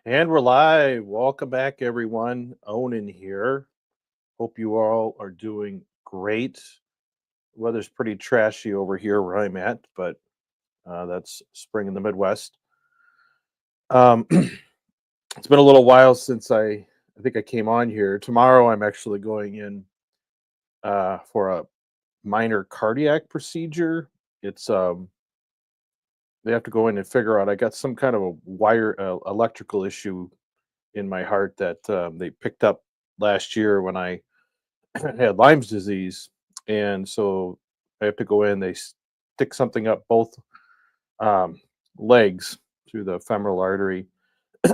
And we're live. Welcome back, everyone. Onan here. Hope you all are doing great. Weather's pretty trashy over here where I'm at, but that's spring in the Midwest. It's been a little while since I think I came on here. Tomorrow, I'm actually going in for a minor cardiac procedure. It's they have to go in and figure out. I got some kind of a wire electrical issue in my heart that they picked up last year when I had Lyme's disease, and so I have to go in. They stick something up both um, legs through the femoral artery,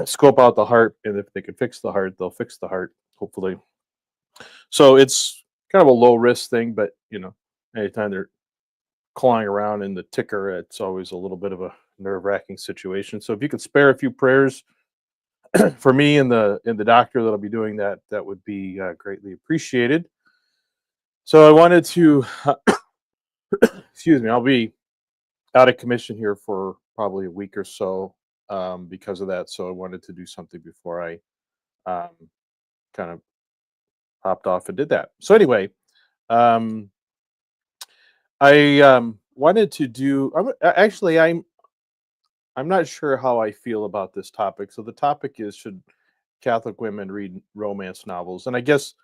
scope out the heart, and if they can fix the heart, they'll fix the heart, hopefully. So it's kind of a low risk thing, but anytime they're clawing around in the ticker, it's always a little bit of a nerve wracking situation. So if you could spare a few prayers for me and the doctor that'll be doing that, that would be greatly appreciated. So I wanted to, excuse me, I'll be out of commission here for probably a week or so because of that. So I wanted to do something before I um, kind of hopped off and did that. So anyway, um, I wanted to do. Actually, I'm not sure how I feel about this topic. So the topic is, should Catholic women read romance novels? And I guess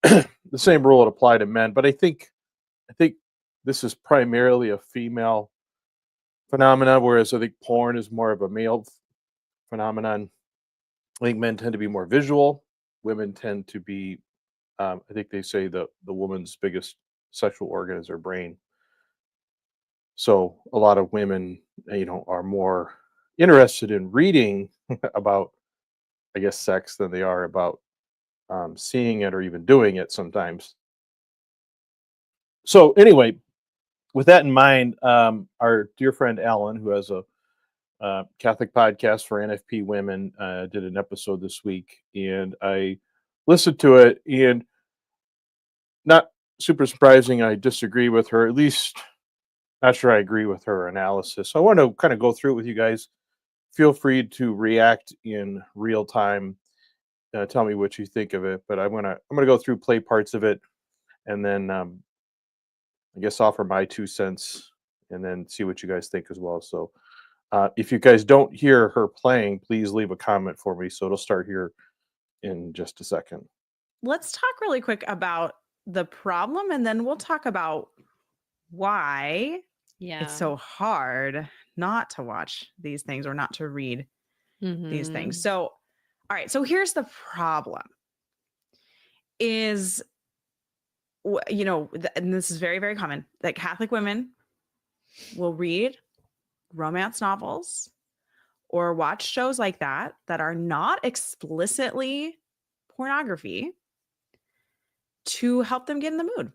the same rule would apply to men, but I think this is primarily a female phenomenon, whereas I think porn is more of a male phenomenon. I think men tend to be more visual. Women tend to be. I think they say the woman's biggest sexual organ is her brain. So a lot of women, are more interested in reading about, I guess, sex than they are about seeing it or even doing it sometimes. So anyway, with that in mind, our dear friend Alan, who has a Catholic podcast for NFP women, did an episode this week, and I listened to it. And not super surprising, I disagree with her. At least, not sure I agree with her analysis. So I want to kind of go through it with you guys. Feel free to react in real time. Tell me what you think of it. But I'm gonna go through, play parts of it, and then I guess offer my 2 cents, and then see what you guys think as well. So if you guys don't hear her playing, please leave a comment for me. So it'll start here in just a second. Let's talk really quick about the problem, and then we'll talk about why it's Yeah. so hard not to watch these things or not to read these things. Mhm. So, all right. So here's the problem is, and this is very, very common, that Catholic women will read romance novels or watch shows like that are not explicitly pornography to help them get in the mood.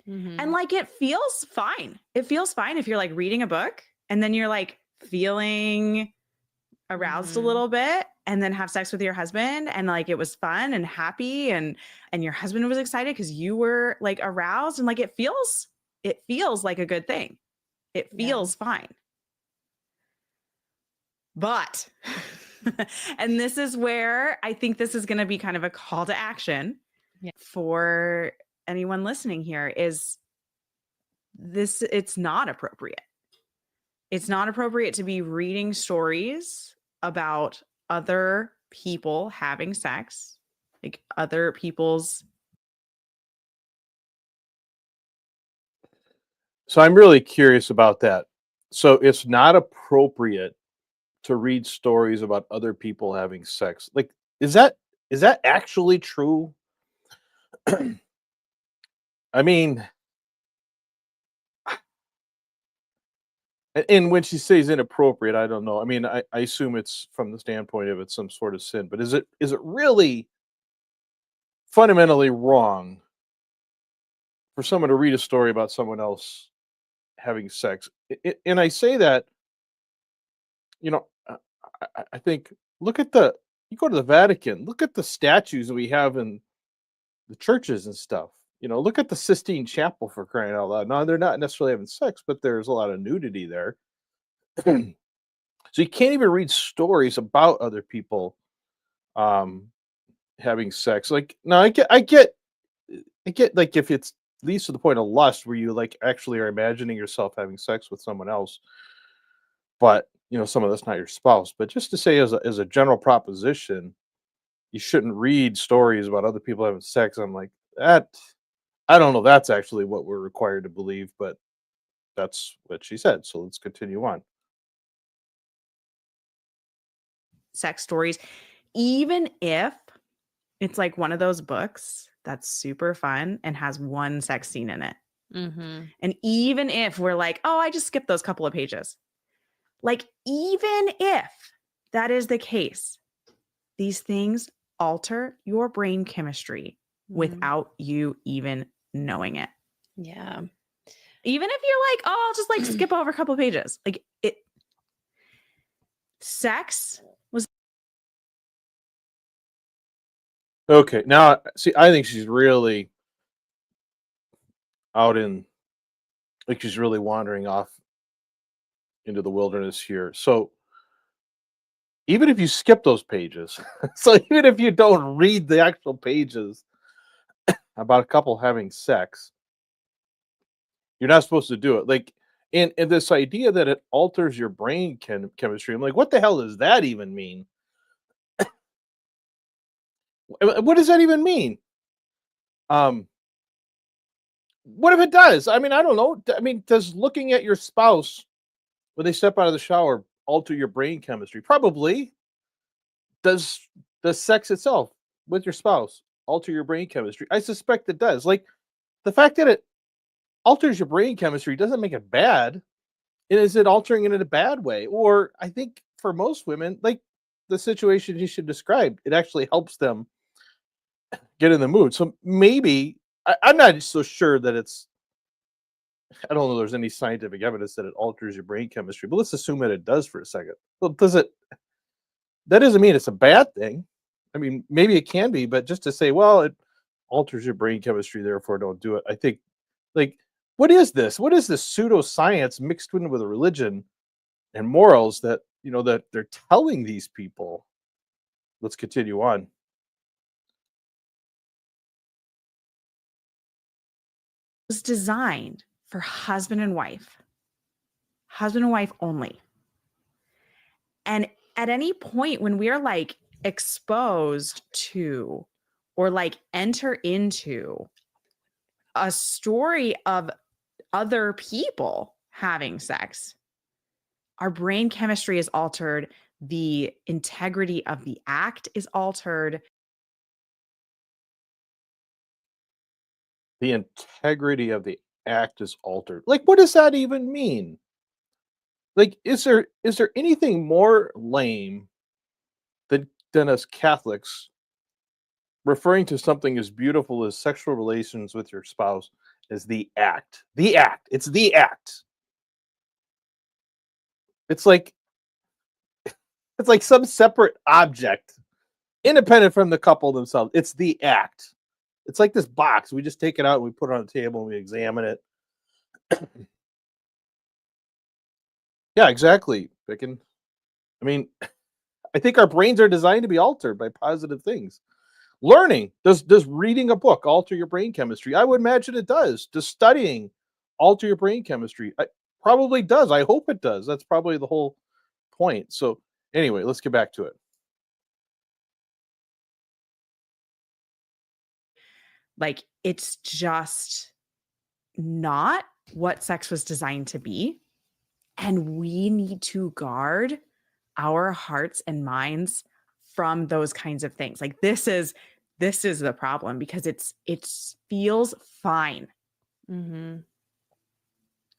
And Mhm. it feels fine. It feels fine if you're reading a book and then you're feeling aroused a Mhm. little bit and then have sex with your husband and it was fun and happy and your husband was excited because you were aroused and it feels like a good thing. It Yeah. feels fine. But and this is where I think this is going to be kind of a call to action Yeah. for anyone listening here is it's not appropriate. It's not appropriate to be reading stories about other people having sex, other people's. So I'm really curious about that. So it's not appropriate to read stories about other people having sex. Like, is that actually true? I mean, and when she says inappropriate, I don't know. I mean, I assume it's from the standpoint of it's some sort of sin, but is it really fundamentally wrong for someone to read a story about someone else having sex? And I say that, you know, I think, look at you go to the Vatican, look at the statues that we have in the churches and stuff. Look at the Sistine Chapel, for crying out loud. Now, they're not necessarily having sex, but there's a lot of nudity there. So you can't even read stories about other people um having sex. Like, no, I get like if it's leads to the point of lust where you like actually are imagining yourself having sex with someone else, but some of that's not your spouse. But just to say as a general proposition, you shouldn't read stories about other people having sex. I'm like, that I don't know, that's actually what we're required to believe, but that's what she said. So let's continue on. Sex stories, even if it's like one of those books that's super fun and has one sex scene in it. Mhm. And even if we're like, oh, I just skipped those couple of pages. Like, even if that is the case, these things alter your brain chemistry Mhm. without you even knowing it. Yeah. Even if you're like, oh, I'll just like skip over a couple of pages. Like sex was Okay, now see, I think she's really out in like she's really wandering off into the wilderness here. So even if you skip those pages, so even if you don't read the actual pages about a couple having sex, you're not supposed to do it. Like, and this idea that it alters your brain chemistry, I'm like, what the hell does that even mean? What does that even mean? Um, what if it does? I mean, I don't know. I mean, does looking at your spouse when they step out of the shower alter your brain chemistry? Probably. Does the sex itself with your spouse alter your brain chemistry? I suspect it does. Like the fact that it alters your brain chemistry doesn't make it bad. And is it altering it in a bad way? Or I think for most women, like the situation you should describe, it actually helps them get in the mood. So maybe I'm not so sure that it's. I don't know. There's any scientific evidence that it alters your brain chemistry, but let's assume that it does for a second. Well, does it? That doesn't mean it's a bad thing. I mean, maybe it can be, but just to say, well, it alters your brain chemistry, therefore don't do it. I think, like, what is this? What is this pseudoscience mixed in with a religion and morals that that they're telling these people? Let's continue on. designed for husband and wife only. And at any point when we're like exposed to or like enter into a story of other people having sex, our brain chemistry is altered, the integrity of the act is altered. The integrity of the act is altered. Like, what does that even mean? Like, is there anything more lame than us Catholics referring to something as beautiful as sexual relations with your spouse as the act? The act. It's the act. It's like some separate object, independent from the couple themselves. It's the act. It's like this box. We just take it out and we put it on the table and we examine it. Yeah, exactly. Picking. I mean, I think our brains are designed to be altered by positive things. Learning, does reading a book alter your brain chemistry? I would imagine it does. Does studying alter your brain chemistry? Probably does. I hope it does. That's probably the whole point. So anyway, let's get back to it. Like, it's just not what sex was designed to be. And we need to guard our hearts and minds from those kinds of things. Like, this is the problem, because it feels fine, Mhm.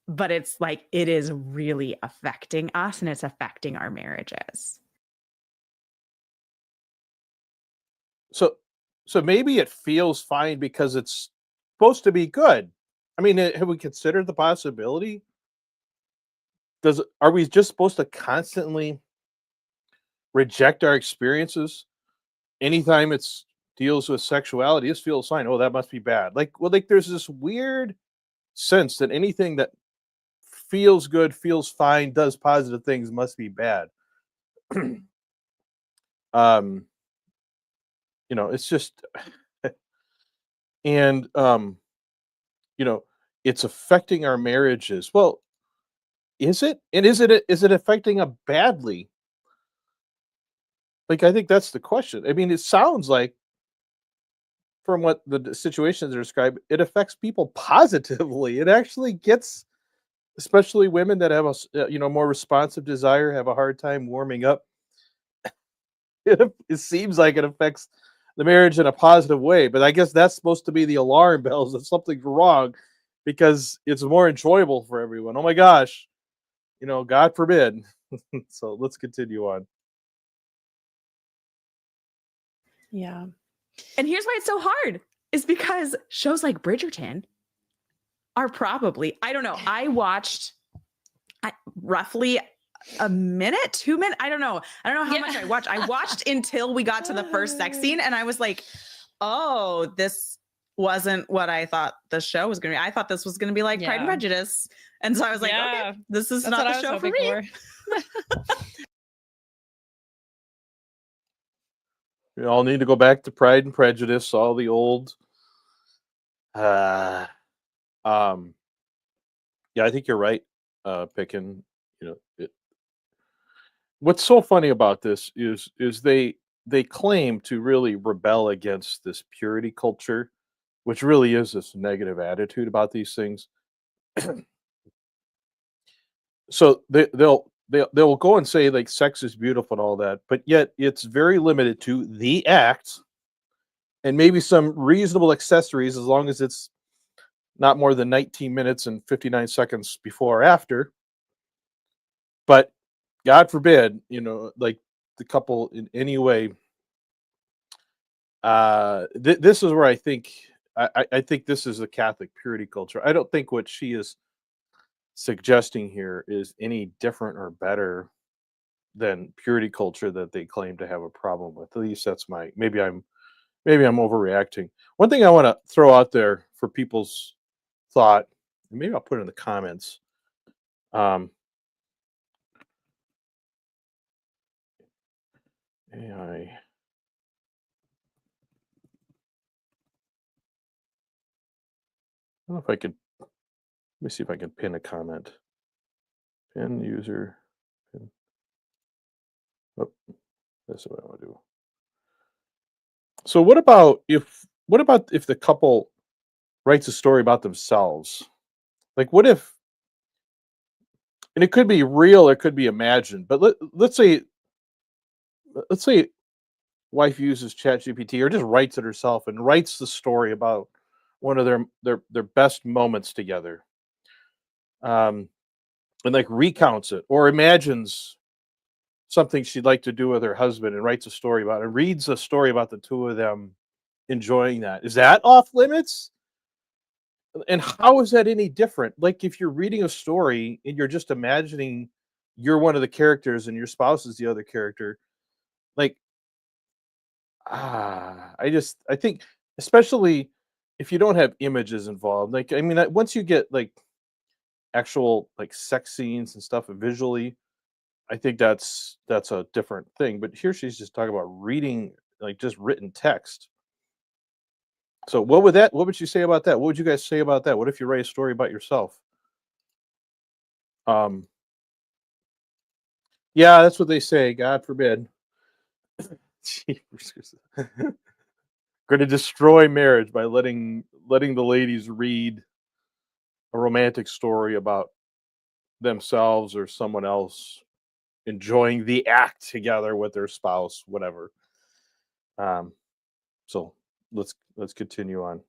but it's like it is really affecting us and it's affecting our marriages. So maybe it feels fine because it's supposed to be good. I mean, have we considered the possibility? Are we just supposed to constantly reject our experiences anytime it's deals with sexuality? This feels fine. Oh, that must be bad. Like there's this weird sense that anything that feels good, feels fine, does positive things must be bad. um, it's just, and you know, it's affecting our marriages. Well, is it? And is it affecting them badly? Like, I think that's the question. I mean, it sounds like from what the situations are described, it affects people positively. It actually gets, especially women that have more responsive desire, have a hard time warming up. It seems like it affects the marriage in a positive way, but I guess that's supposed to be the alarm bells that something's wrong, because it's more enjoyable for everyone. Oh my gosh, God forbid. So let's continue on. Yeah. And here's why it's so hard is because shows like Bridgerton are probably, I don't know, I watched roughly a minute, 2 minutes. I don't know how much I watched. I watched until we got to the first sex scene, and I was like, oh, this wasn't what I thought the show was going to be. I thought this was going to be like Pride and Prejudice. And so I was like, okay, this is not the show for me. We all need to go back to Pride and Prejudice, all the old. Yeah, I think you're right, Pickin. What's so funny about this is they claim to really rebel against this purity culture, which really is this negative attitude about these things. So they'll go and say like sex is beautiful and all that, but yet it's very limited to the act and maybe some reasonable accessories, as long as it's not more than 19 minutes and 59 seconds before or after. But God forbid, like the couple in any way. This is where I think I think this is the Catholic purity culture. I don't think what she is suggesting here is any different or better than purity culture that they claim to have a problem with. At least that's my, maybe I'm overreacting. One thing I want to throw out there for people's thought, and maybe I'll put it in the comments. AI. I don't know if I can. Let me see if I can pin a comment. Pin user. Pin. Oh, that's what I want to do. So what about if the couple writes a story about themselves? Like, what if, and it could be real, it could be imagined, but let's say wife uses ChatGPT or just writes it herself and writes the story about one of their best moments together, and like recounts it or imagines something she'd like to do with her husband and writes a story about it and reads a story about the two of them enjoying that. Is that off limits? And how is that any different? Like, if you're reading a story and you're just imagining you're one of the characters and your spouse is the other character, like, I think, especially if you don't have images involved, like, I mean, once you get like actual like sex scenes and stuff visually, I think that's a different thing. But here she's just talking about reading like just written text. So what would you say about that? What would you guys say about that? What if you write a story about yourself? Um yeah, that's what they say. God forbid. Going to destroy marriage by letting the ladies read a romantic story about themselves or someone else enjoying the act together with their spouse, whatever. So let's continue on.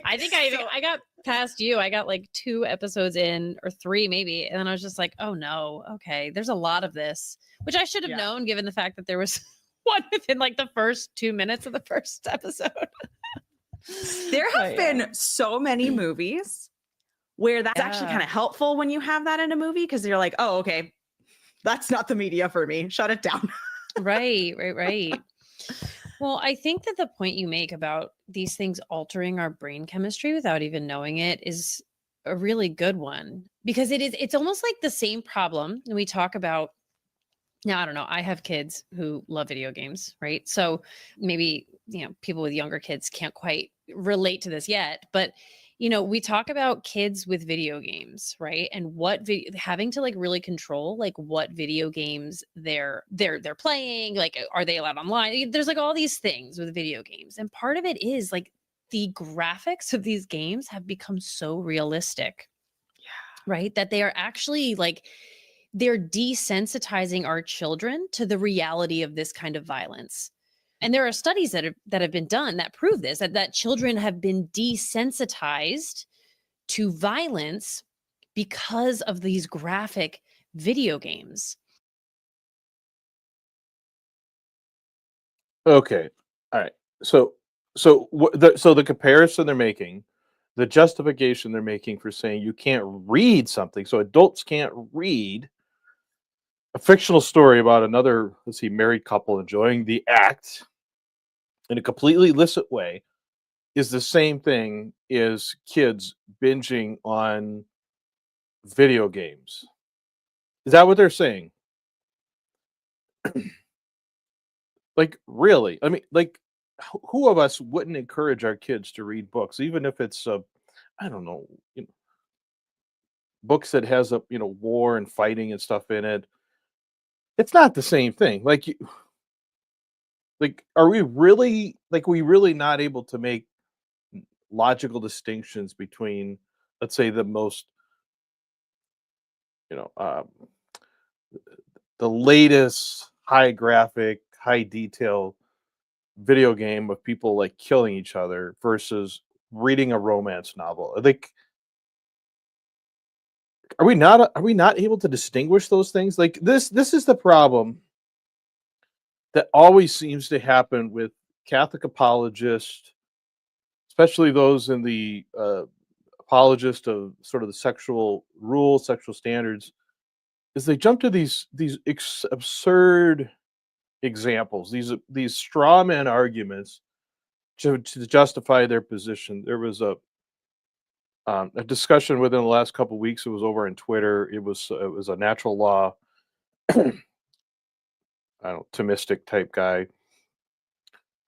I think I got past you. I got like 2 episodes in or 3 maybe. And then I was just like, oh no, okay. There's a lot of this, which I should have known given the fact that there was one within like the first 2 minutes of the first episode. There have been so many movies where that's actually kind of helpful when you have that in a movie, because you're like, oh, okay, that's not the media for me. Shut it down. Right. Well, I think that the point you make about these things altering our brain chemistry without even knowing it is a really good one. because it's almost like the same problem. And we talk about, now, I don't know, I have kids who love video games, right? So maybe, people with younger kids can't quite relate to this yet, but we talk about kids with video games, right? And having to like really control like what video games they're playing, like are they allowed online? There's like all these things with video games. And part of it is like the graphics of these games have become so realistic. Right? That they are actually like, they're desensitizing our children to the reality of this kind of violence. And there are studies that have been done that prove this, that children have been desensitized to violence because of these graphic video games. Okay. All right. So the comparison they're making, the justification they're making for saying you can't read something, so adults can't read a fictional story about another, let's see, married couple enjoying the act in a completely illicit way, is the same thing as kids binging on video games. Is that what they're saying? Like, really? I mean, like, who of us wouldn't encourage our kids to read books, even if it's I don't know, books that has war and fighting and stuff in it? It's not the same thing. Like, are we really not able to make logical distinctions between, let's say, the most, you know, um, the latest high graphic, high detail video game of people like killing each other versus reading a romance novel? Are we not able to distinguish those things? Like, this is the problem that always seems to happen with Catholic apologists, especially those in the apologist of sort of the sexual rules, sexual standards, is they jump to these absurd examples, these straw man arguments to justify their position. There was a discussion within the last couple of weeks. It was over on Twitter. It was a natural law, I don't know, Thomistic type guy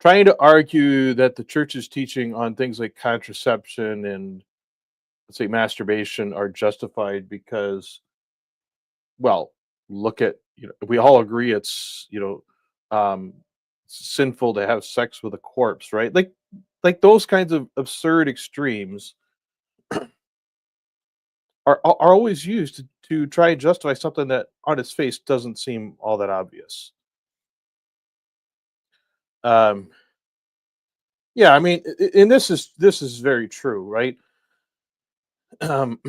trying to argue that the church's teaching on things like contraception and, let's say, masturbation are justified because, well, look at, we all agree it's, sinful to have sex with a corpse, right? Like those kinds of absurd extremes are always used to try and justify something that on its face doesn't seem all that obvious. Um, yeah, I mean, and this is very true, right? Um,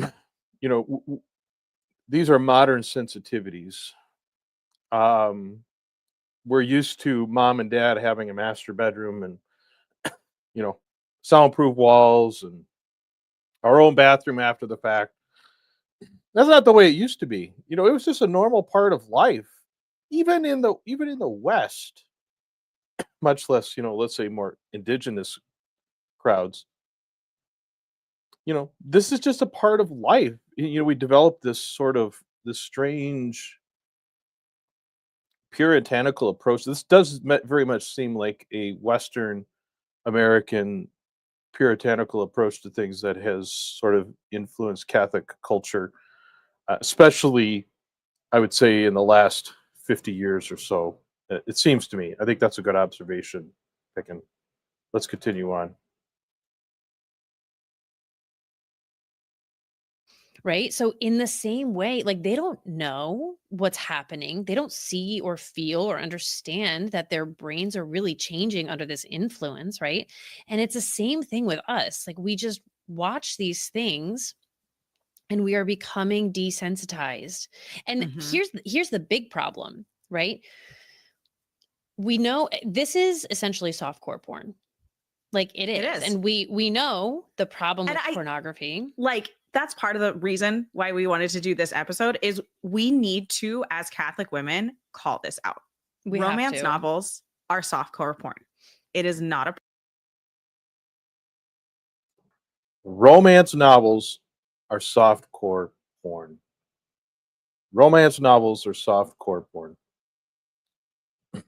these are modern sensitivities. Um, we're used to mom and dad having a master bedroom and, you know, soundproof walls and our own bathroom after the fact. That's not the way it used to be. It was just a normal part of life, even in the West, much less, let's say, more indigenous crowds. This is just a part of life. We developed this strange puritanical approach. This does very much seem like a Western American puritanical approach to things that has sort of influenced Catholic culture, especially, I would say, in the last 50 years or so. It seems to me. I think that's a good observation. Let's continue on. Right. So in the same way, like they don't know what's happening. They don't see or feel or understand that their brains are really changing under this influence. Right. And it's the same thing with us. Like we just watch these things and we are becoming desensitized. And here's the big problem, right? We know this is essentially softcore porn. Like it is. And we know the problem with pornography. Like that's part of the reason why we wanted to do this episode is we need to, as Catholic women, call this out. Romance novels are softcore porn. It is not a romance novels are softcore porn? Romance novels or soft core porn? How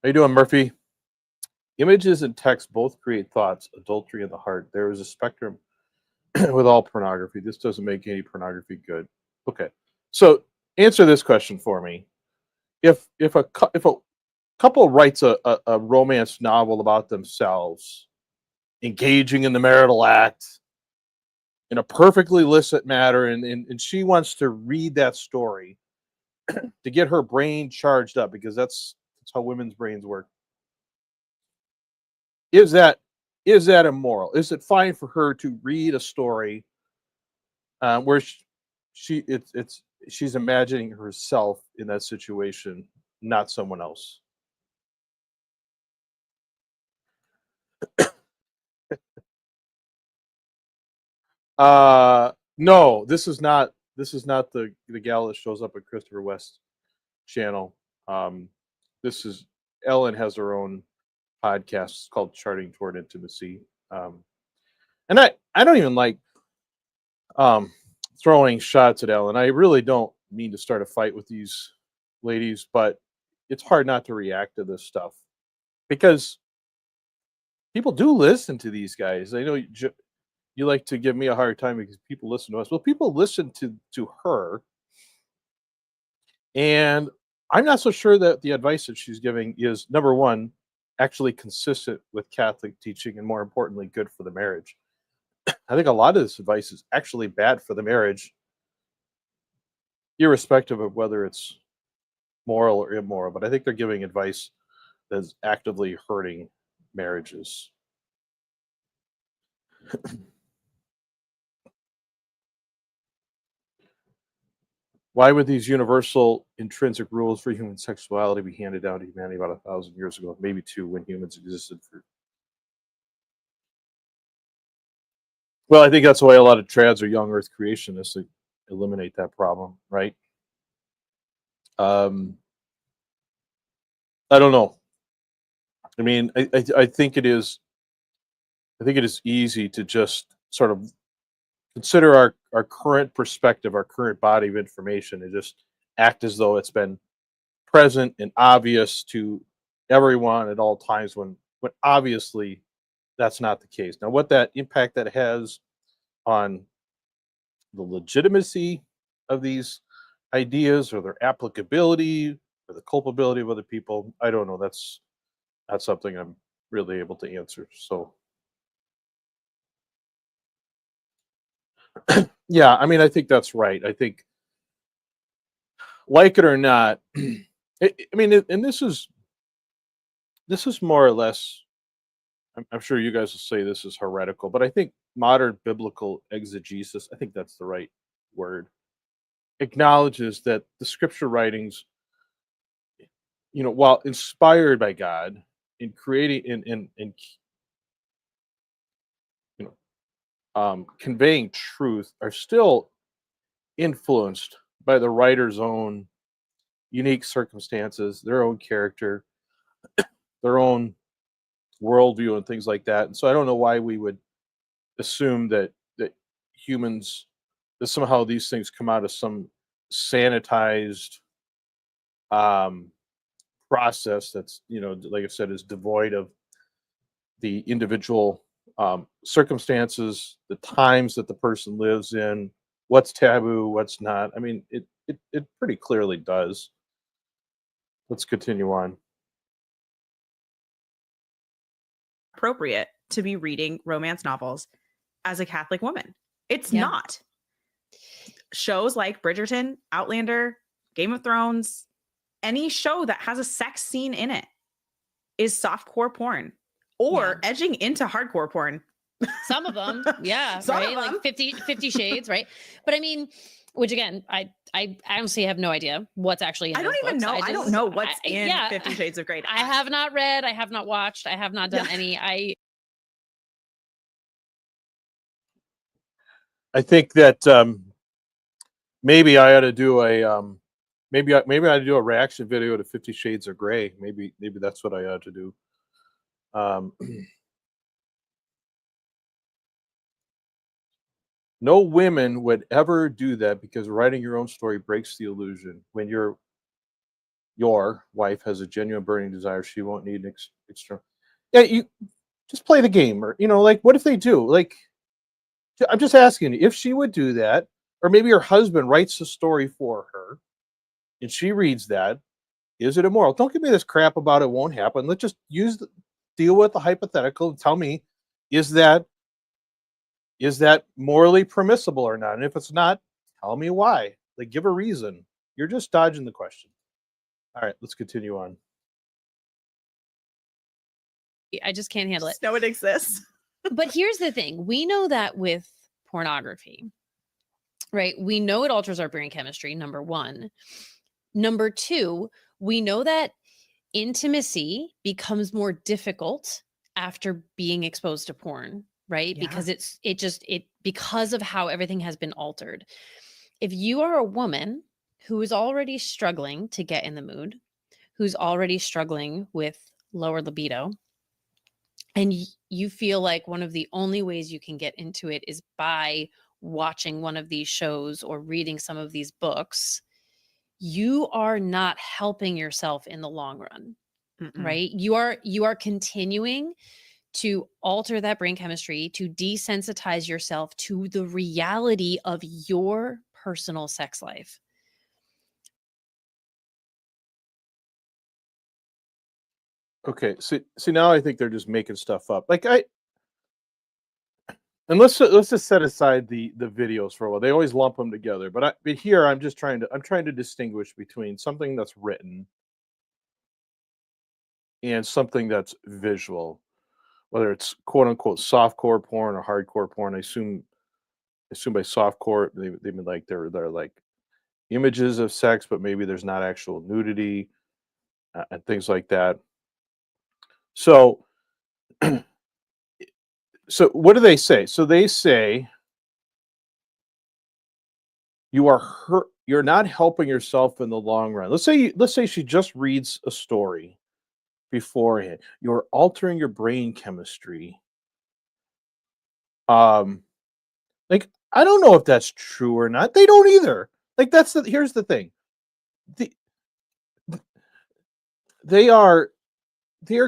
you doing, Murphy? Images and text both create thoughts, adultery in the heart. There is a spectrum with all pornography. This doesn't make any pornography good. Okay, so answer this question for me. If a couple writes a romance novel about themselves, engaging in the marital act in a perfectly licit manner, and she wants to read that story to get her brain charged up, because that's how women's brains work. Is that immoral? Is it fine for her to read a story where she's imagining herself in that situation, not someone else? No, this is not the gal that shows up at Christopher West's channel. This is Ellen has her own podcast. It's called Charting Toward Intimacy. And I don't even like throwing shots at Ellen. I really don't mean to start a fight with these ladies, but it's hard not to react to this stuff because people do listen to these guys. I know you like to give me a hard time because people listen to us. Well, people listen to her, and I'm not so sure that the advice that she's giving is, number one, actually consistent with Catholic teaching, and more importantly, good for the marriage. I think a lot of this advice is actually bad for the marriage, irrespective of whether it's moral or immoral. But I think they're giving advice that's actively hurting marriages. Why would these universal intrinsic rules for human sexuality be handed down to humanity about 1,000 years ago, maybe two, when humans existed for? Well, I think that's why a lot of trads are young Earth creationists, to eliminate that problem, right? I don't know. I mean, I think it is. I think it is easy to just sort of consider our current perspective, our current body of information, and just act as though it's been present and obvious to everyone at all times, when obviously that's not the case. Now, what that impact that has on the legitimacy of these ideas, or their applicability, or the culpability of other people, I don't know. That's not something I'm really able to answer. So yeah, I mean, I think that's right. I think, like it or not, I mean, and this is more or less, I'm sure you guys will say this is heretical, but I think modern biblical exegesis, I think that's the right word, acknowledges that the scripture writings, while inspired by God in creating in conveying truth, are still influenced by the writer's own unique circumstances, their own character, their own worldview, and things like that. And so I don't know why we would assume that humans, that somehow these things come out of some sanitized process that's, like I said, is devoid of the individual circumstances, the times that the person lives in, what's taboo, what's not. I mean, it pretty clearly does. Let's continue on. Appropriate to be reading romance novels as a Catholic woman. It's not. Shows like Bridgerton, Outlander, Game of Thrones, any show that has a sex scene in it is softcore porn, or edging into hardcore porn. Some of them, yeah, right? Like 50 Shades, right? But I mean, which again, I honestly have no idea what's actually in I don't even know. I don't know what's in 50 Shades of Grey. I have not read, I have not watched, I have not done any. I think that maybe I ought to do a maybe I ought to do a reaction video to 50 Shades of Grey. Maybe that's what I ought to do. No women would ever do that because writing your own story breaks the illusion. When your wife has a genuine burning desire, she won't need an external. Yeah, you just play the game, or like, what if they do? Like, I'm just asking you, if she would do that, or maybe her husband writes the story for her, and she reads that. Is it immoral? Don't give me this crap about it won't happen. Let's just deal with the hypothetical and tell me, is that morally permissible or not? And if it's not, tell me why. Like, give a reason. You're just dodging the question. All right, let's continue on. I just can't handle it. Just know it exists. But here's the thing. We know that with pornography, right? We know it alters our brain chemistry, number one. Number two, we know that intimacy becomes more difficult after being exposed to porn, right? Yeah. Because because of how everything has been altered. If you are a woman who is already struggling to get in the mood, who's already struggling with lower libido, and you feel like one of the only ways you can get into it is by watching one of these shows or reading some of these books, you are not helping yourself in the long run. Right? You are continuing to alter that brain chemistry, to desensitize yourself to the reality of your personal sex life. Okay, see now I think they're just making stuff up. Like, and let's just set aside the videos for a while. They always lump them together, but here I'm trying to distinguish between something that's written and something that's visual, whether it's quote unquote softcore porn or hardcore porn. I assume by softcore they mean like they're like images of sex, but maybe there's not actual nudity and things like that. So so what do they say? So they say you're not helping yourself in the long run. Let's say she just reads a story beforehand. You're altering your brain chemistry. Like, I don't know if that's true or not. They don't either. Like, here's the thing. They are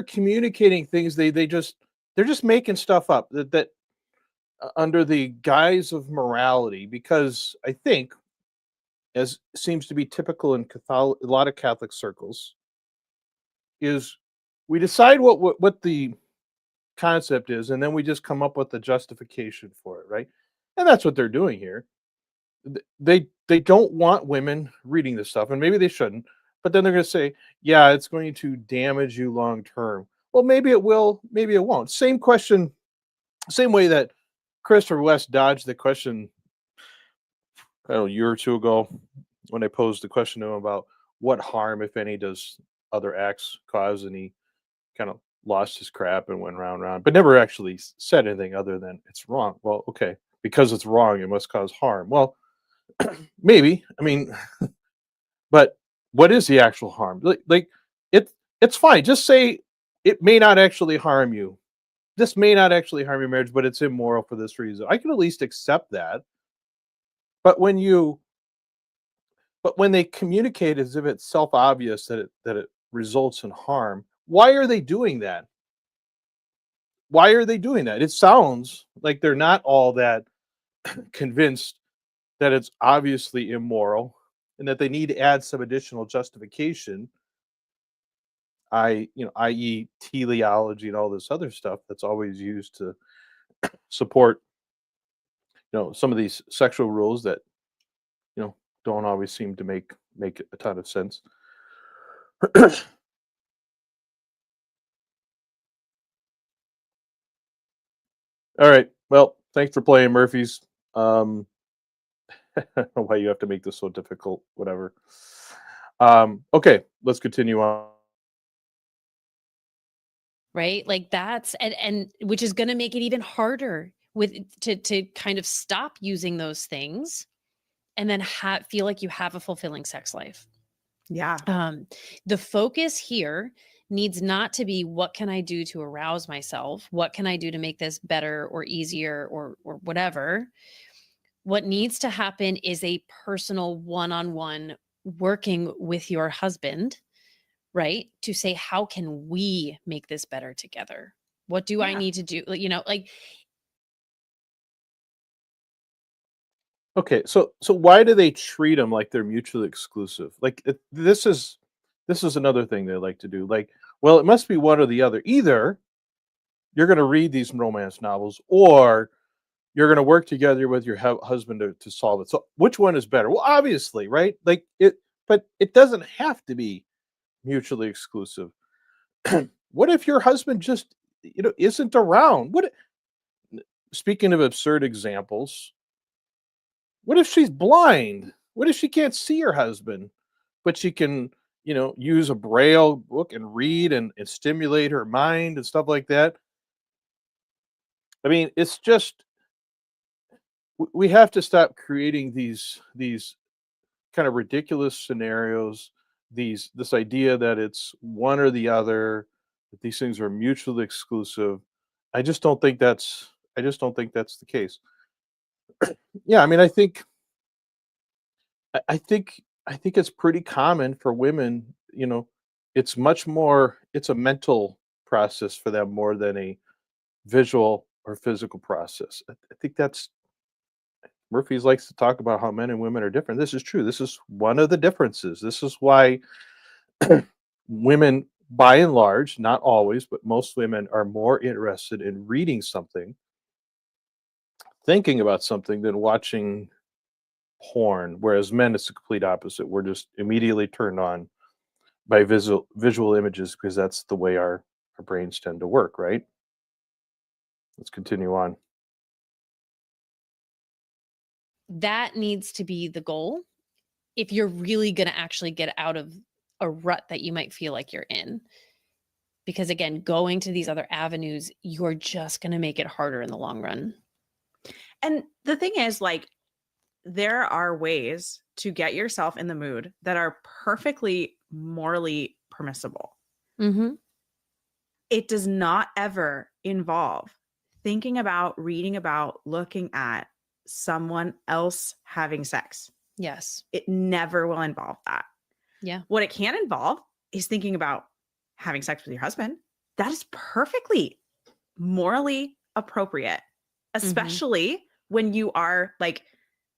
communicating things they're just making stuff up that under the guise of morality, because I think, as seems to be typical in a lot of Catholic circles, is we decide what the concept is, and then we just come up with the justification for it, right? And that's what they're doing here. They don't want women reading this stuff, and maybe they shouldn't, but then they're going to say, yeah, it's going to damage you long term. Well, maybe it will, maybe it won't. Same question, same way that Christopher West dodged the question, I don't know, a year or two ago, when I posed the question to him about what harm, if any, does other acts cause, and he kind of lost his crap and went round and round, but never actually said anything other than it's wrong. Well, okay, because it's wrong, it must cause harm. Well, maybe. I mean, but what is the actual harm? Like it's fine. Just say it may not actually harm you. This may not actually harm your marriage, but it's immoral for this reason. I can at least accept that. But when they communicate as if it's self-obvious that it results in harm, why are they doing that? Why are they doing that? It sounds like they're not all that convinced that it's obviously immoral and that they need to add some additional justification, i.e. teleology and all this other stuff that's always used to support some of these sexual rules that don't always seem to make a ton of sense. All right, well, thanks for playing, Murphy's. I don't know why you have to make this so difficult. Whatever. Okay, let's continue on. Right? Like that's and which is going to make it even harder to kind of stop using those things and then feel like you have a fulfilling sex life. Yeah. The focus here needs not to be what can I do to arouse myself? What can I do to make this better or easier or whatever? What needs to happen is a personal one-on-one working with your husband, right? To say, how can we make this better together? What do I Yeah. need to do? Like Okay, so why do they treat them like they're mutually exclusive? Like this is another thing they like to do. Like, well, it must be one or the other. Either you're going to read these romance novels, or you're going to work together with your husband to solve it. So, which one is better? Well, obviously, right? Like it, but it doesn't have to be mutually exclusive. What if your husband just, isn't around? Speaking of absurd examples, what if she's blind? What if she can't see her husband, but she can, use a braille book and read and stimulate her mind and stuff like that? I mean, it's just we have to stop creating these kind of ridiculous scenarios. This idea that it's one or the other, that these things are mutually exclusive. I just don't think that's. I just don't think that's the case. Yeah, I mean, I think it's pretty common for women, it's much more it's a mental process for them more than a visual or physical process. I think that's Murphy's likes to talk about how men and women are different. This is true. This is one of the differences. This is why women, by and large, not always, but most women are more interested in reading something, thinking about something, than watching porn. Whereas men, it's the complete opposite. We're just immediately turned on by visual images because that's the way our brains tend to work, right? Let's continue on. that needs to be the goal if you're really going to actually get out of a rut that you might feel like you're in. Because again, going to these other avenues, you're just going to make it harder in the long run. And the thing is, like, there are ways to get yourself in the mood that are perfectly morally permissible. Mm-hmm. It does not ever involve thinking about, reading about, looking at someone else having sex. Yes. It never will involve that. Yeah. What it can involve is thinking about having sex with your husband. That is perfectly morally appropriate, especially when you are like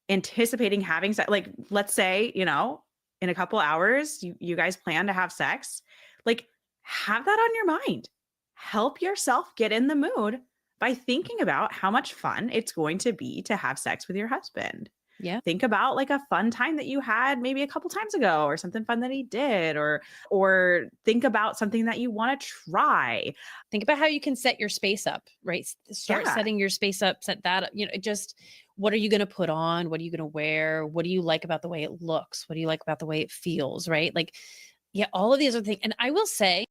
anticipating having sex. Like, let's say, in a couple hours, you guys plan to have sex. Like, have that on your mind. Help yourself get in the mood by thinking about how much fun it's going to be to have sex with your husband. Yeah. Think about like a fun time that you had maybe a couple times ago, or something fun that he did, or think about something that you want to try. Think about how you can set your space up, right? Start Yeah. setting your space up, set that up, just what are you going to put on? What are you going to wear? What do you like about the way it looks? What do you like about the way it feels, right? Like, yeah, all of these are things. And I will say,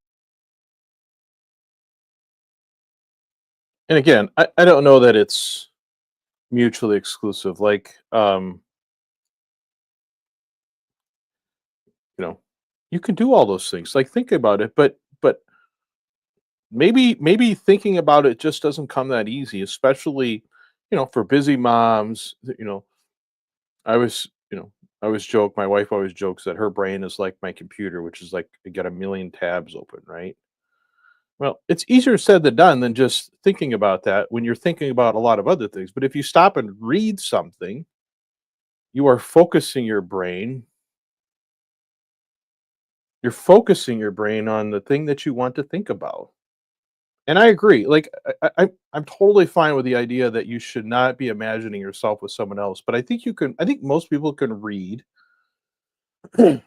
And again, I don't know that it's mutually exclusive. Like, you can do all those things. Like, think about it, but maybe thinking about it just doesn't come that easy, especially, for busy moms. I was, I always joke, my wife always jokes that her brain is like my computer, which is like I got a million tabs open, right? Well, it's easier said than done than just thinking about that when you're thinking about a lot of other things. But if you stop and read something, you are focusing your brain. You're focusing your brain on the thing that you want to think about. And I agree. Like, I'm totally fine with the idea that you should not be imagining yourself with someone else. But I think you can. I think most people can read a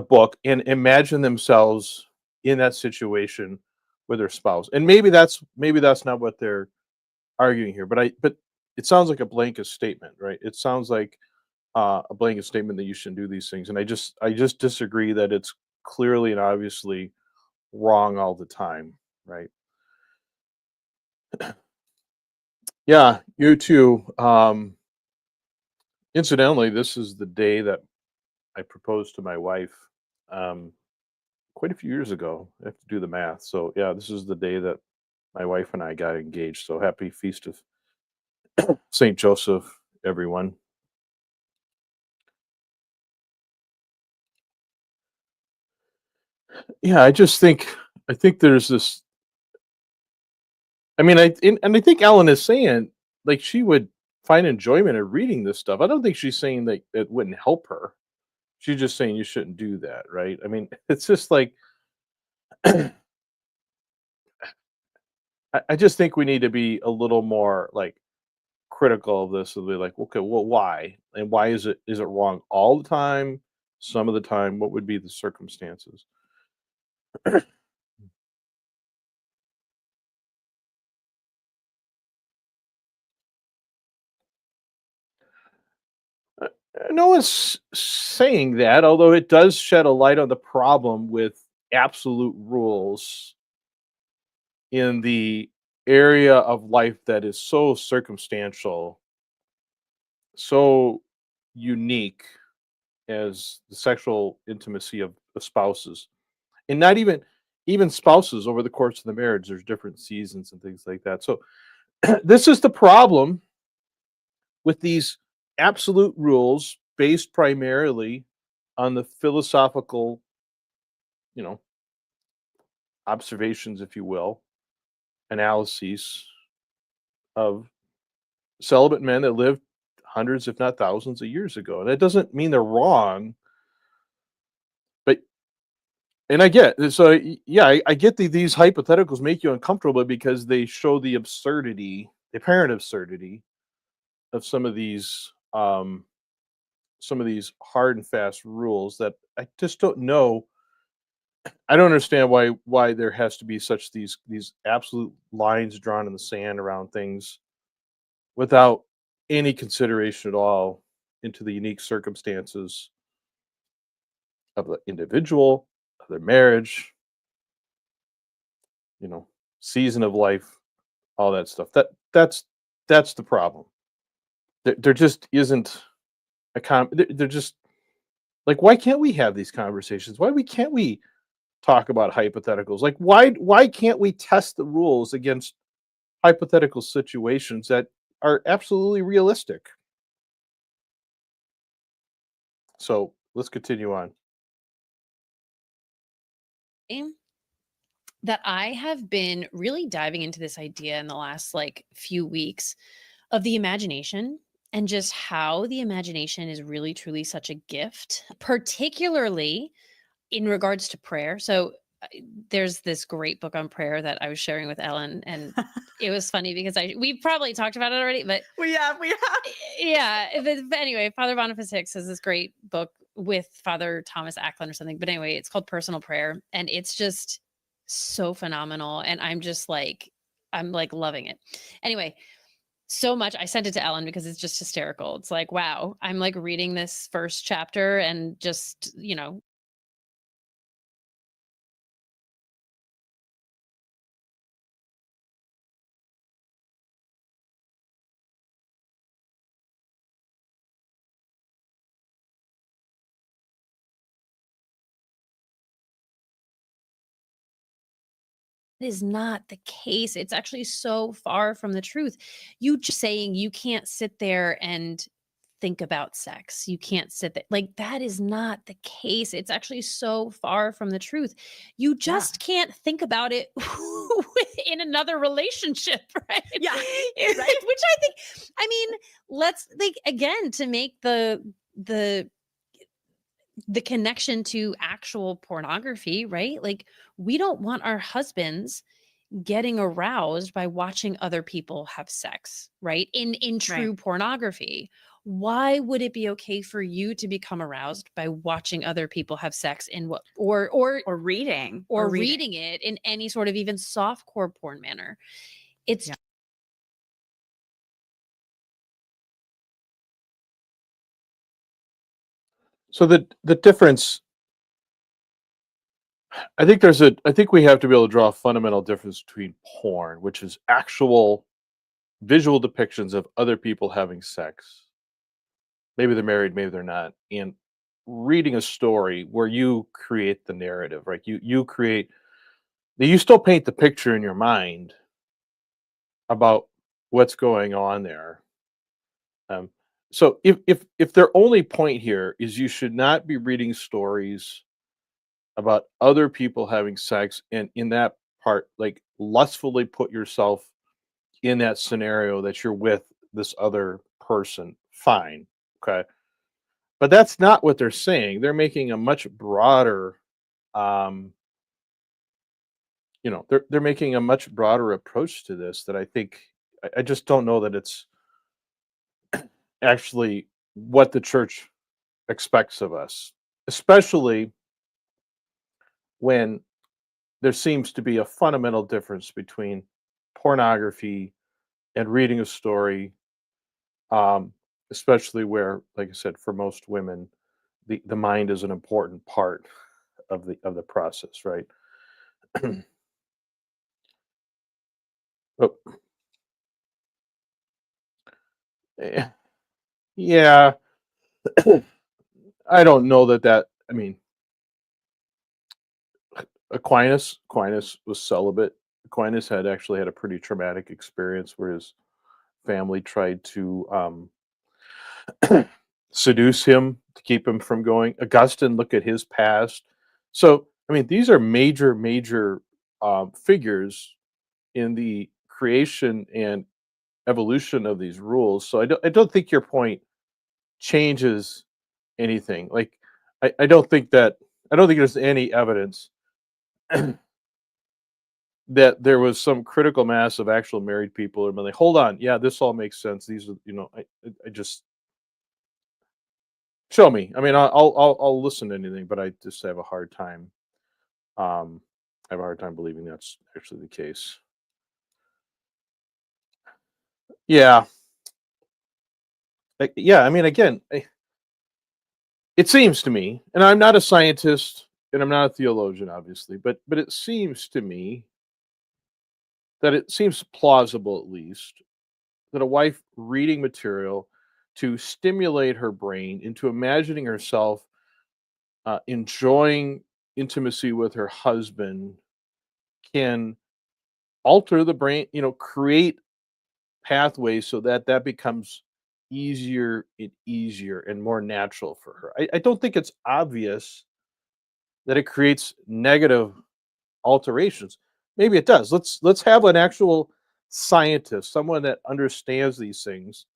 book and imagine themselves in that situation with their spouse. And maybe that's not what they're arguing here. But it sounds like a blanket statement, right? It sounds like a blanket statement that you shouldn't do these things. And I just disagree that it's clearly and obviously wrong all the time, right? Yeah, you too. Incidentally, this is the day that I proposed to my wife, um, quite a few years ago. I have to do the math. So yeah, this is the day that my wife and I got engaged. So happy feast of Saint Joseph everyone. Yeah, I think there's this. I mean, and I think Ellen is saying like she would find enjoyment in reading this stuff. I don't think she's saying that it wouldn't help her. She's just saying you shouldn't do that, right? I mean, it's just like I just think we need to be a little more like critical of this and be like, okay, well, why? And why is it wrong all the time? Some of the time, what would be the circumstances? No one's saying that, although it does shed a light on the problem with absolute rules in the area of life that is so circumstantial, so unique as the sexual intimacy of the spouses. And not even spouses over the course of the marriage, there's different seasons and things like that. So this is the problem with these absolute rules based primarily on the philosophical, you know, observations, if you will, analyses of celibate men that lived hundreds, if not thousands, of years ago. And that doesn't mean they're wrong, but and I get so yeah, I get these hypotheticals make you uncomfortable because they show the absurdity, the apparent absurdity of some of these hard and fast rules that I just don't know. I don't understand why there has to be such these absolute lines drawn in the sand around things without any consideration at all into the unique circumstances of the individual, of their marriage, you know, season of life, all that stuff. That's the problem. There just isn't they're just like, why can't we have these conversations? Can't we talk about hypotheticals? Like, why can't we test the rules against hypothetical situations that are absolutely realistic? So let's continue on. That I have been really diving into this idea in the last like few weeks of the imagination and just how the imagination is really truly such a gift, particularly in regards to prayer. So there's this great book on prayer that I was sharing with Ellen, and it was funny because we probably talked about it already, but We have. yeah. But anyway, Father Boniface Hicks has this great book with Father Thomas Acklin or something. But anyway, it's called Personal Prayer, and it's just so phenomenal. And I'm like loving it. Anyway, so much. I sent it to Ellen because it's just hysterical. It's like, wow, I'm like reading this first chapter and just, is not the case. It's actually so far from the truth. You just saying you can't sit there and think about sex. You can't sit there. Like that is not the case. It's actually so far from the truth. You just can't think about it in another relationship, right? Yeah. Right. Which I think, I mean, let's like again to make the connection to actual pornography, right? Like we don't want our husbands getting aroused by watching other people have sex, right? In true pornography. Why would it be okay for you to become aroused by watching other people have sex in what or reading reading it in any sort of even softcore porn manner? It's So the difference, I think we have to be able to draw a fundamental difference between porn, which is actual visual depictions of other people having sex. Maybe they're married, maybe they're not, and reading a story where you create the narrative, right? You still paint the picture in your mind about what's going on there. Um, So if their only point here is you should not be reading stories about other people having sex, and in that part, like, lustfully put yourself in that scenario that you're with this other person, fine, okay? But that's not what they're saying. They're making a much broader, um, they're making a much broader approach to this that I think I just don't know that it's actually what the church expects of us, especially when there seems to be a fundamental difference between pornography and reading a story, um, especially where, like I said, for most women, the mind is an important part of the process, right? Oh, eh, yeah, I don't know that. I mean, Aquinas was celibate. Aquinas had actually had a pretty traumatic experience where his family tried to seduce him to keep him from going. Augustine, look at his past. So, I mean, these are major figures in the creation and evolution of these rules. So I don't think your point changes anything. Like, I don't think there's any evidence that there was some critical mass of actual married people and like, hold on, yeah, this all makes sense. These are, I just show me. I mean, I'll listen to anything, but I just have a hard time. I have a hard time believing that's actually the case. Yeah, yeah. I mean, again, it seems to me, and I'm not a scientist and I'm not a theologian, obviously, but it seems to me that it seems plausible, at least, that a wife reading material to stimulate her brain into imagining herself enjoying intimacy with her husband can alter the brain, create pathways so that that becomes easier and more natural for her. I don't think it's obvious that it creates negative alterations. Maybe it does. Let's have an actual scientist, someone that understands these things,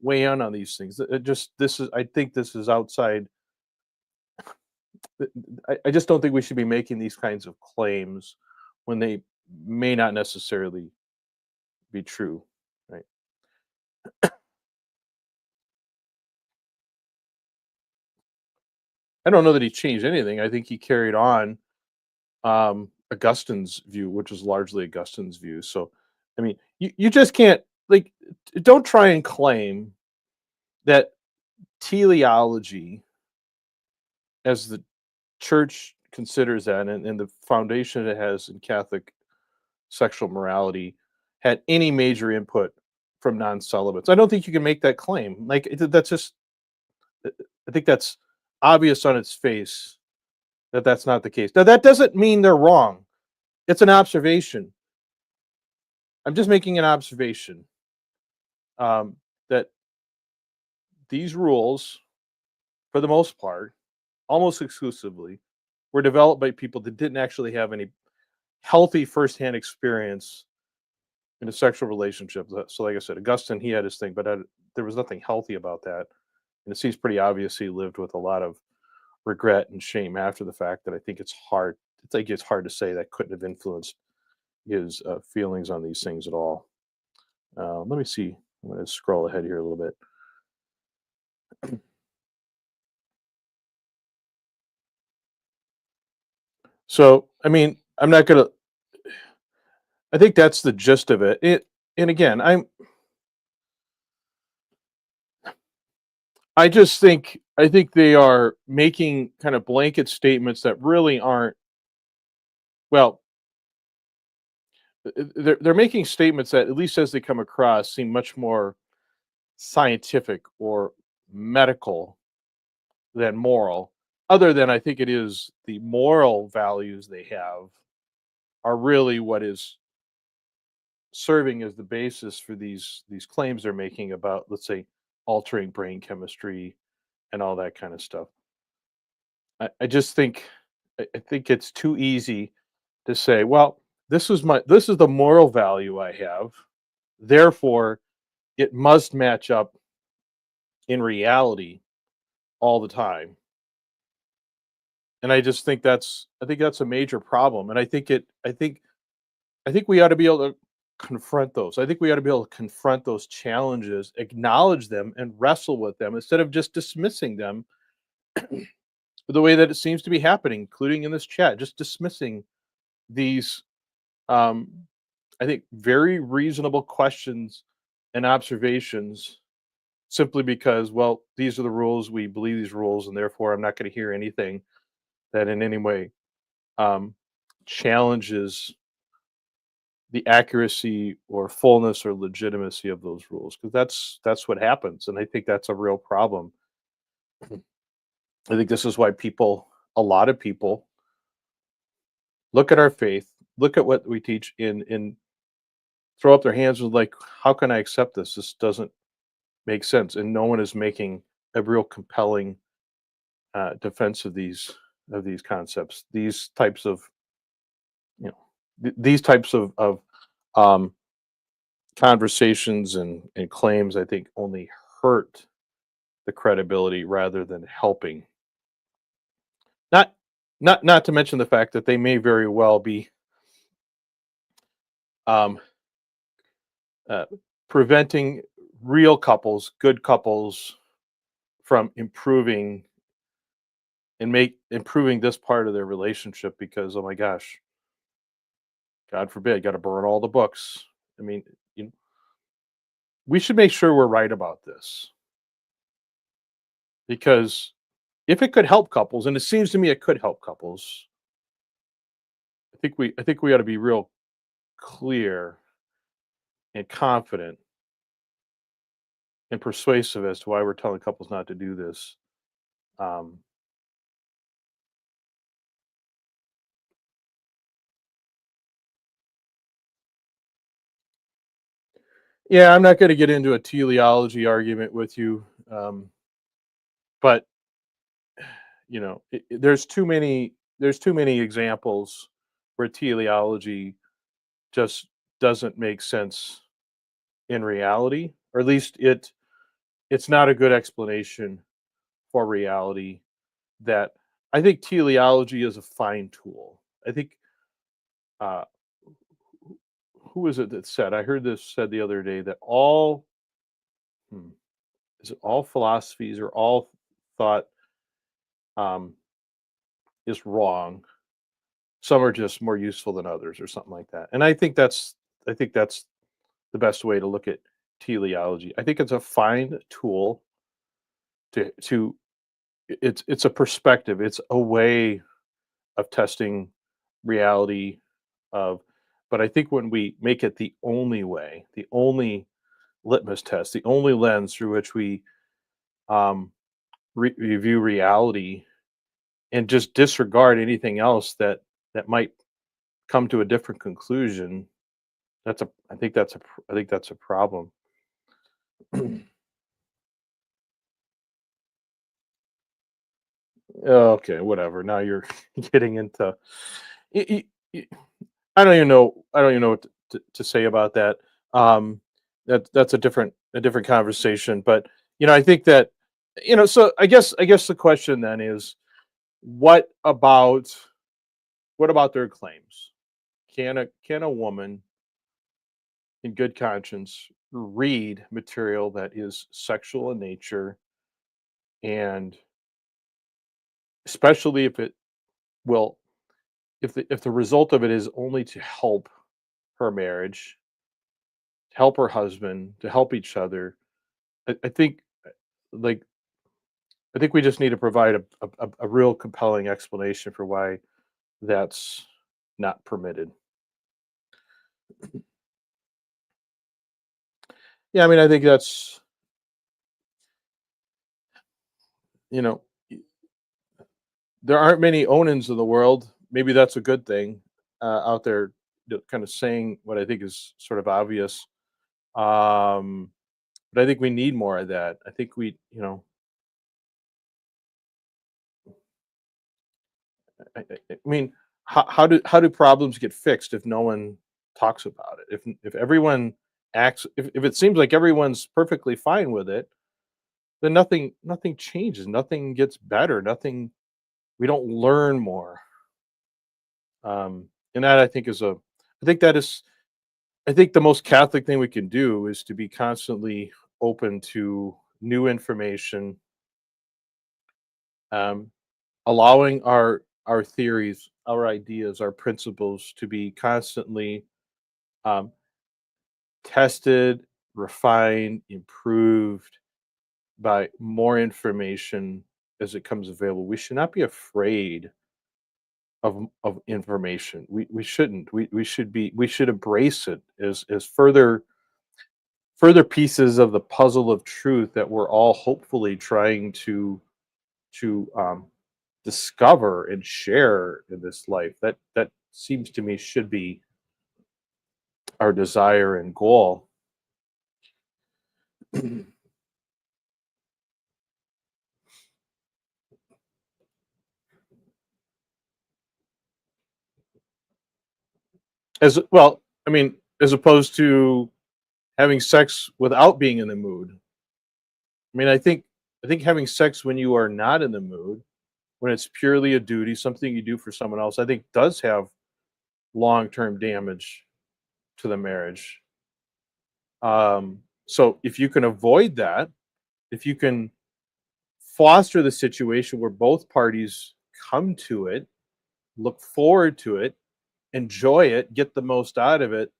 weigh in on these things. It just this is I think this is outside. I just don't think we should be making these kinds of claims when they may not necessarily be true. Right. I don't know that he changed anything. I think he carried on Augustine's view, which was largely Augustine's view. So, I mean, you just can't, like, don't try and claim that teleology, as the church considers that, and the foundation it has in Catholic sexual morality, had any major input from non-celibates. I don't think you can make that claim. Like, that's just, I think that's obvious on its face that that's not the case. Now, that doesn't mean they're wrong. It's an observation. I'm just making an observation, that these rules, for the most part, almost exclusively, were developed by people that didn't actually have any healthy firsthand experience in a sexual relationship. So, like I said, Augustine, he had his thing, but there was nothing healthy about that. And it seems pretty obvious he lived with a lot of regret and shame after the fact. That I think it's hard. I think it's hard to say that couldn't have influenced his feelings on these things at all. Let me see. I'm going to scroll ahead here a little bit. So, I mean, I'm not going to. I think that's the gist of it. And again, I think they are making kind of blanket statements that really aren't, well, they're making statements that, at least as they come across, seem much more scientific or medical than moral. Other than, I think it is the moral values they have are really what is serving as the basis for these claims they're making about, let's say, altering brain chemistry and all that kind of stuff. I just think I think it's too easy to say, well, this is the moral value I have, therefore it must match up in reality all the time. And I think that's a major problem. And I think we ought to be able to confront those. I think we ought to be able to confront those challenges, acknowledge them, and wrestle with them instead of just dismissing them the way that it seems to be happening, including in this chat, just dismissing these, um, I think, very reasonable questions and observations simply because, well, these are the rules, we believe these rules, and therefore I'm not going to hear anything that in any way um, challenges the accuracy or fullness or legitimacy of those rules, because that's what happens, and I think that's a real problem. I think this is why a lot of people look at our faith, look at what we teach in throw up their hands with like, how can I accept this? This doesn't make sense, and no one is making a real compelling defense of these concepts. These types of these types of um, conversations and claims, I think, only hurt the credibility rather than helping. Not not to mention the fact that they may very well be um, uh, preventing real couples, good couples, from improving this part of their relationship because, oh my gosh, God forbid, got to burn all the books. I mean, you know, we should make sure we're right about this because if it could help couples, and it seems to me it could help couples, I think we ought to be real clear and confident and persuasive as to why we're telling couples not to do this. Um, yeah, I'm not going to get into a teleology argument with you, but you know, there's too many examples where teleology just doesn't make sense in reality, or at least it's not a good explanation for reality. That I think teleology is a fine tool. I think uh, who was it that said? I heard this said the other day that hmm, is it all philosophies or all thought um, is wrong. Some are just more useful than others, or something like that. And I think that's the best way to look at teleology. I think it's a fine tool to it's a perspective. It's a way of testing reality of, but I think when we make it the only way, the only litmus test, the only lens through which we um, review reality, and just disregard anything else that might come to a different conclusion, I think that's a problem. Okay, whatever. Now you're getting into. y- y- y- I don't even know what to say about that. Um, that's a different conversation. But you know, I think that So I guess the question then is, what about what about their claims? Can a woman in good conscience read material that is sexual in nature, and especially if it will if the result of it is only to help her marriage, help her husband, to help each other? I think like I think we just need to provide a real compelling explanation for why that's not permitted. Yeah, I mean, I think that's you know there aren't many Onans in the world. Maybe that's a good thing out there, kind of saying what I think is sort of obvious. Um, but I think we need more of that. I think we, I mean, how do problems get fixed if no one talks about it? If everyone acts, if it seems like everyone's perfectly fine with it, then nothing changes, nothing gets better, nothing. We don't learn more, and that I think is a. I think that is. I think the most Catholic thing we can do is to be constantly open to new information, um, allowing our theories, our ideas, our principles to be constantly um, tested, refined, improved by more information as it comes available. We should not be afraid of information. We shouldn't. We should embrace it as further pieces of the puzzle of truth that we're all hopefully trying to discover and share in this life. That seems to me should be our desire and goal. As well, I mean, as opposed to having sex without being in the mood. I mean, I think having sex when you are not in the mood, when it's purely a duty, something you do for someone else, I think does have long-term damage to the marriage. So if you can avoid that, if you can foster the situation where both parties come to it, look forward to it, enjoy it, get the most out of it,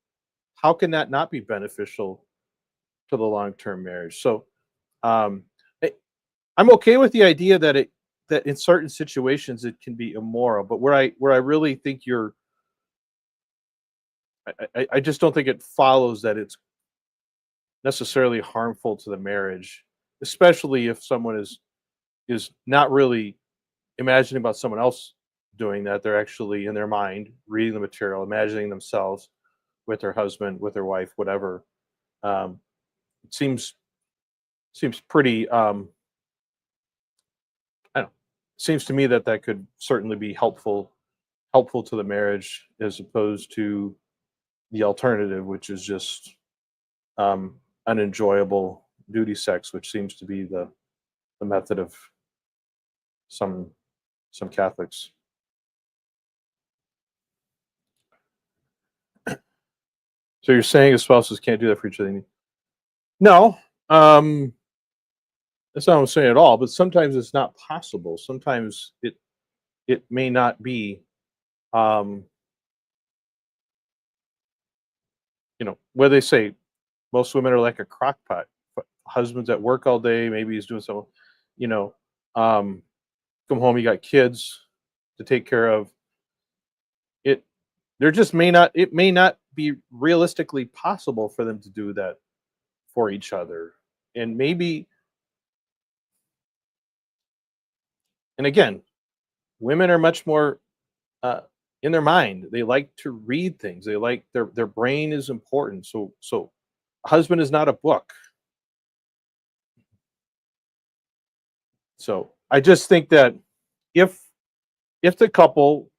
how can that not be beneficial to the long-term marriage? So um, I- I'm okay with the idea that in certain situations it can be immoral, but where I really think I just don't think it follows that it's necessarily harmful to the marriage, especially if someone is not really imagining about someone else doing that. They're actually in their mind reading the material, imagining themselves with their husband, with their wife, whatever. Um, it seems pretty. I don't know. Seems to me that that could certainly be helpful to the marriage as opposed to the alternative, which is just unenjoyable duty sex, which seems to be the method of some some Catholics. So you're saying if spouses can't do that for each other? No, um, that's not what I'm saying at all. But sometimes it's not possible. Sometimes it may not be. Um, what they say, most women are like a crock pot. Husband's at work all day. Maybe he's doing some, you know, um, come home. You got kids to take care of. It there just may not. It may not be realistically possible for them to do that for each other. And maybe, and again, women are much more uh, in their mind. They like to read things. They like their brain is important. So a husband is not a book. So I just think that if if the couple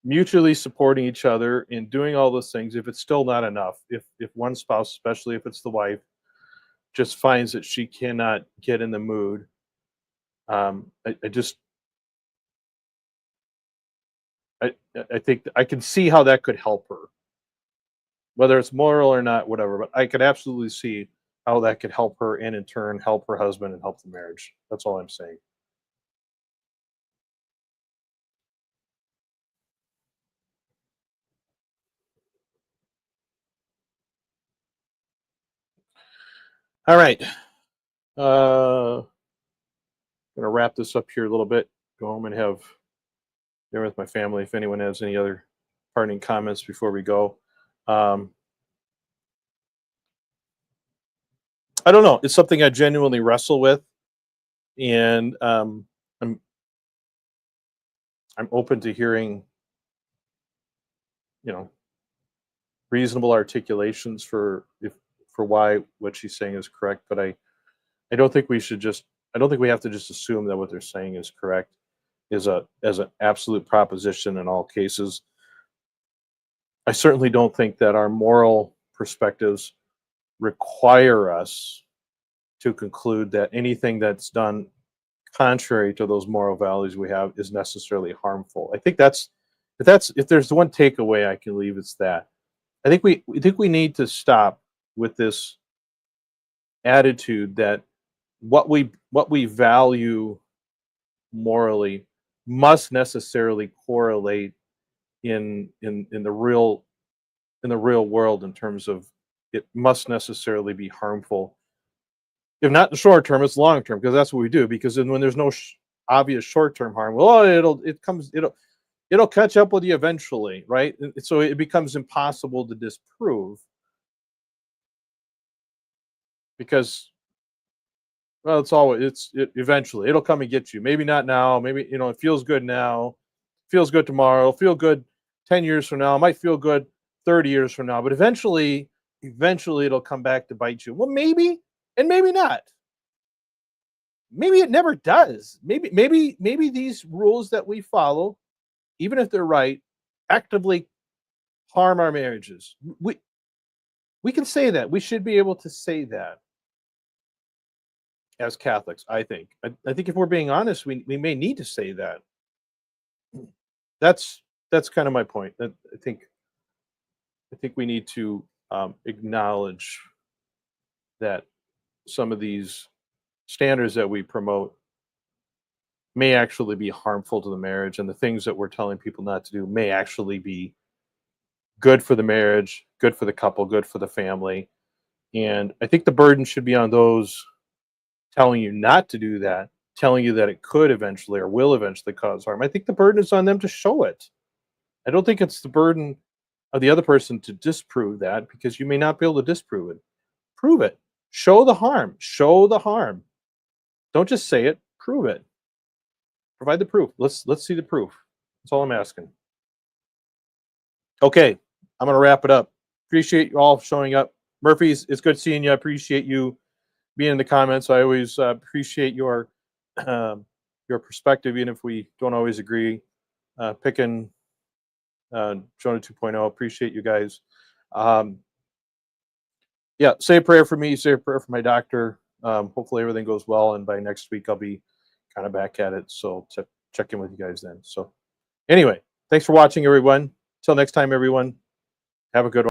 mutually supporting each other and doing all those things, if it's still not enough, if one spouse, especially if it's the wife, just finds that she cannot get in the mood, I just I I think I can see how that could help her, whether it's moral or not, whatever. But I could absolutely see how that could help her, and in turn help her husband and help the marriage. That's all I'm saying. All right, gonna wrap this up here a little bit. Go home and have dinner with my family. If anyone has any other parting comments before we go, um, I don't know. It's something I genuinely wrestle with, and I'm I'm open to hearing, you know, reasonable articulations for if for why what she's saying is correct, but I don't think we should just I don't think we have to just assume that what they're saying is correct is a as an absolute proposition in all cases. I certainly don't think that our moral perspectives require us to conclude that anything that's done contrary to those moral values we have is necessarily harmful. I think if there's one takeaway I can leave, it's that. I think we need to stop with this attitude that what we value morally must necessarily correlate in the real world in terms of it must necessarily be harmful. If not the short term, it's long term because that's what we do. Because then when there's no obvious short term harm, well, it'll catch up with you eventually, right? So it becomes impossible to disprove because well, eventually it'll come and get you. Maybe not now. Maybe it feels good now, feels good tomorrow, it'll feel good 10 years from now. It might feel good 30 years from now, but eventually it'll come back to bite you. Well, maybe and maybe not. Maybe it never does. Maybe these rules that we follow, even if they're right, actively harm our marriages. We can say that. We should be able to say that as Catholics, I think. I think if we're being honest, we may need to say that. That's kind of my point. I think we need to acknowledge that some of these standards that we promote may actually be harmful to the marriage, and the things that we're telling people not to do may actually be good for the marriage, good for the couple, good for the family. And I think the burden should be on those telling you not to do that, telling you that it could eventually or will eventually cause harm. I think the burden is on them to show it. I don't think it's the burden of the other person to disprove that, because you may not be able to disprove it. Prove it. Show the harm. Show the harm. Don't just say it. Prove it. Provide the proof. Let's see the proof. That's all I'm asking. Okay, I'm going to wrap it up. Appreciate you all showing up. Murphy, it's good seeing you. I appreciate you being in the comments. I always appreciate your perspective, even if we don't always agree. Picking Jonah 2.0. Appreciate you guys. Yeah, say a prayer for me. Say a prayer for my doctor. Hopefully everything goes well, and by next week I'll be kind of back at it. So to check in with you guys then. So anyway, thanks for watching, everyone. Till next time, everyone. Have a good one.